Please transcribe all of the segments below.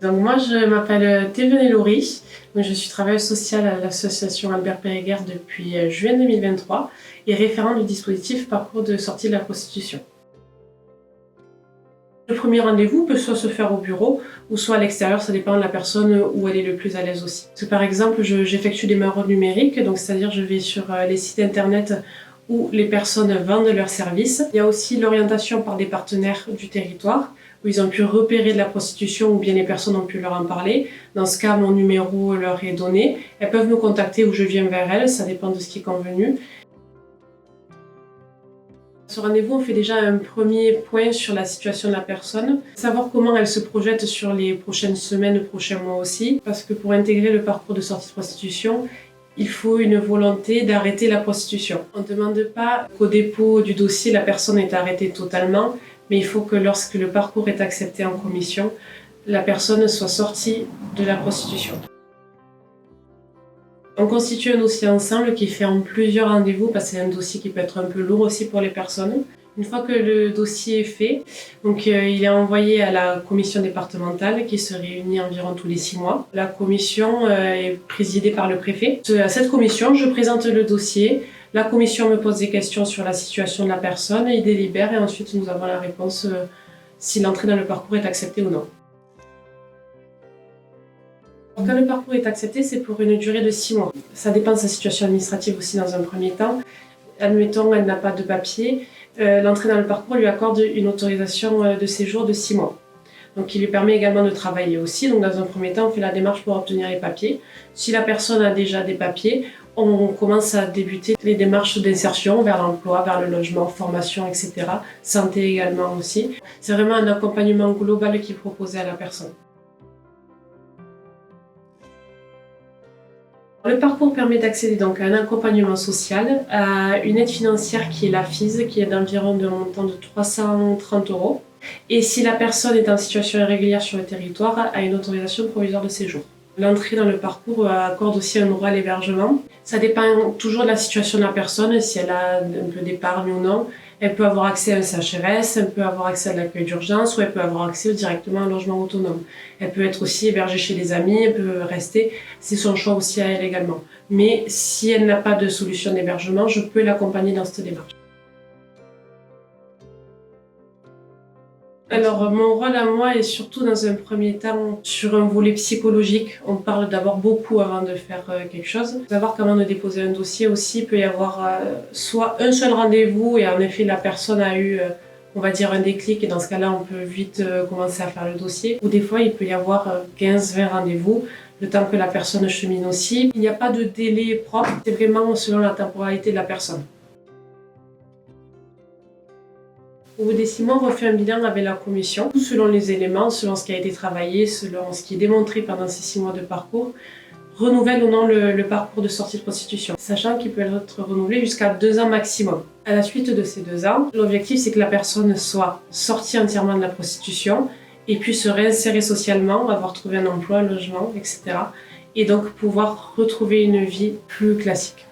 Donc moi, je m'appelle Thévenée Laurie, je suis travailleuse sociale à l'association Albert Périguer depuis juin 2023 et référente du dispositif Parcours de sortie de la prostitution. Le premier rendez-vous peut soit se faire au bureau ou soit à l'extérieur, ça dépend de la personne où elle est le plus à l'aise aussi. Parce que par exemple, j'effectue des maraudes numériques, donc c'est-à-dire je vais sur les sites internet où les personnes vendent leurs services. Il y a aussi l'orientation par des partenaires du territoire, où ils ont pu repérer de la prostitution ou bien les personnes ont pu leur en parler. Dans ce cas, mon numéro leur est donné. Elles peuvent me contacter ou je viens vers elles, ça dépend de ce qui est convenu. Ce rendez-vous, on fait déjà un premier point sur la situation de la personne, savoir comment elle se projette sur les prochaines semaines, prochains mois aussi, parce que pour intégrer le parcours de sortie de prostitution, il faut une volonté d'arrêter la prostitution. On ne demande pas qu'au dépôt du dossier, la personne est arrêtée totalement, mais il faut que lorsque le parcours est accepté en commission, la personne soit sortie de la prostitution. On constitue un dossier ensemble qui est fait en plusieurs rendez-vous parce que c'est un dossier qui peut être un peu lourd aussi pour les personnes. Une fois que le dossier est fait, il est envoyé à la commission départementale qui se réunit environ tous les 6 mois. La commission est présidée par le préfet. À cette commission, je présente le dossier. La commission me pose des questions sur la situation de la personne, il délibère et ensuite nous avons la réponse si l'entrée dans le parcours est acceptée ou non. Quand le parcours est accepté, c'est pour une durée de 6 mois. Ça dépend de sa situation administrative aussi dans un premier temps. Admettons, elle n'a pas de papier. L'entrée dans le parcours lui accorde une autorisation de séjour de 6 mois. Donc, qui lui permet également de travailler aussi. Donc, dans un premier temps, on fait la démarche pour obtenir les papiers. Si la personne a déjà des papiers, on commence à débuter les démarches d'insertion vers l'emploi, vers le logement, formation, etc. Santé également aussi. C'est vraiment un accompagnement global qui est proposé à la personne. Le parcours permet d'accéder donc à un accompagnement social, à une aide financière qui est la FISE, qui est d'environ d'un montant de 330 €. Et si la personne est en situation irrégulière sur le territoire, à une autorisation provisoire de séjour. L'entrée dans le parcours accorde aussi un droit à l'hébergement. Ça dépend toujours de la situation de la personne, si elle a un peu d'épargne ou non. Elle peut avoir accès à un CHRS, elle peut avoir accès à l'accueil d'urgence ou elle peut avoir accès directement à un logement autonome. Elle peut être aussi hébergée chez des amis, elle peut rester, c'est son choix aussi à elle également. Mais si elle n'a pas de solution d'hébergement, je peux l'accompagner dans cette démarche. Alors, mon rôle à moi est surtout dans un premier temps sur un volet psychologique. On parle d'abord beaucoup avant de faire quelque chose. Savoir comment de déposer un dossier aussi, il peut y avoir soit un seul rendez-vous et en effet la personne a eu, on va dire, un déclic et dans ce cas-là on peut vite commencer à faire le dossier. Ou des fois il peut y avoir 15-20 rendez-vous, le temps que la personne chemine aussi. Il n'y a pas de délai propre, c'est vraiment selon la temporalité de la personne. Au bout des 6 mois, on refait un bilan avec la commission, selon les éléments, selon ce qui a été travaillé, selon ce qui est démontré pendant ces 6 mois de parcours, renouvelle ou non le parcours de sortie de prostitution, sachant qu'il peut être renouvelé jusqu'à 2 ans maximum. À la suite de ces 2 ans, l'objectif c'est que la personne soit sortie entièrement de la prostitution et puisse se réinsérer socialement, avoir trouvé un emploi, un logement, etc. Et donc pouvoir retrouver une vie plus classique.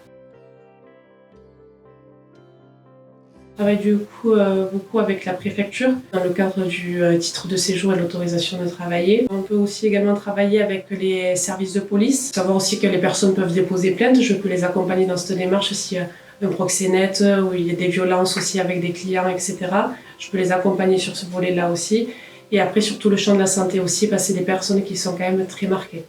Je travaille du coup beaucoup avec la préfecture dans le cadre du titre de séjour et l'autorisation de travailler. On peut aussi également travailler avec les services de police, savoir aussi que les personnes peuvent déposer plainte. Je peux les accompagner dans cette démarche s'il y a un proxénète ou il y a des violences aussi avec des clients, etc. Je peux les accompagner sur ce volet-là aussi. Et après, surtout le champ de la santé aussi, parce que c'est des personnes qui sont quand même très marquées.